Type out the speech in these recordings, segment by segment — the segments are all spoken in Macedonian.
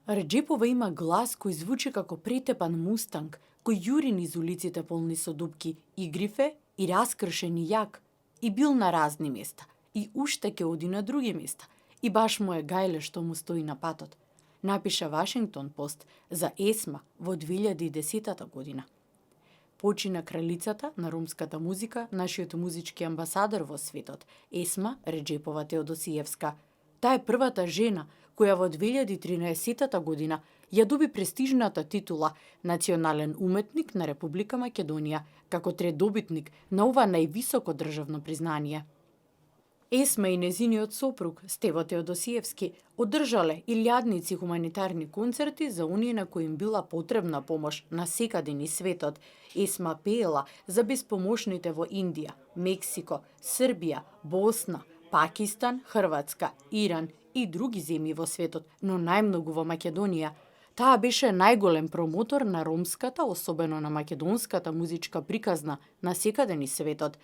Реджепова има глас кој звучи како претепан мустанг, кој јури низ улиците полни со дупки, и грифе, и раскршен и јак, и бил на разни места, и уште ќе оди на други места, и баш му е гајле што му стои на патот, напиша Вашингтон Пост за Есма во 2010 година. Почина кралицата на ромската музика, нашиот музички амбасадор во светот, Есма Реджепова Теодосиевска. Таа е првата жена која во 2013 година ја доби престижната титула Национален уметник на Република Македонија, како трет добитник на ова највисоко државно признание. Есма и незиниот сопруг, Стево Теодосиевски, одржале илјадници хуманитарни концерти за оние на кои им била потребна помош на секаде низ светот. Есма пеела за безпомошните во Индија, Мексико, Србија, Босна, Пакистан, Хрватска, Иран и други земји во светот, но најмногу во Македонија. Таа беше најголем промотор на ромската, особено на македонската музичка приказна на секаде низ светот.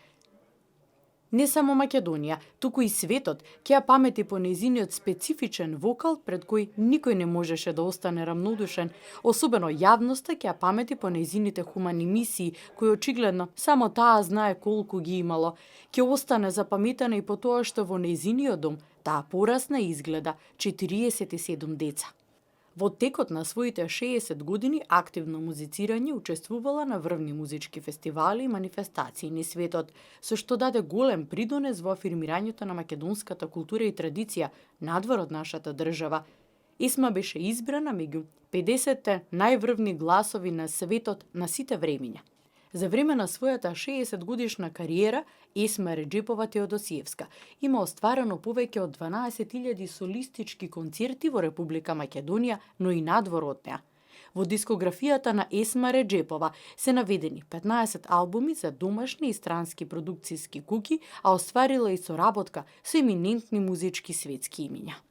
Не само Македонија, туку и светот ќе ја памети по нејзиниот специфичен вокал пред кој никој не можеше да остане рамнодушен, особено јавноста ќе ја памети по нејзините хумани мисии, кои очигледно само таа знае колку ги имало. Ќе остане запаметена и по тоа што во нејзиниот дом таа порасна и изгледа 47 деца. Во текот на своите 60 години активно музицирање учествувала на врвни музички фестивали и манифестации низ светот, со што даде голем придонес во афирмирањето на македонската култура и традиција надвор од нашата држава. Есма беше избрана меѓу 50 најврвни гласови на светот на сите времиња. За време на својата 60 годишна кариера, Есма Реджепова Теодосиевска има остварено повеќе од 12.000 солистички концерти во Република Македонија, но и надвор од неа. Во дискографијата на Есма Реджепова се наведени 15 албуми за домашни и странски продукцијски куки, а остварила и соработка со еминентни музички светски имиња.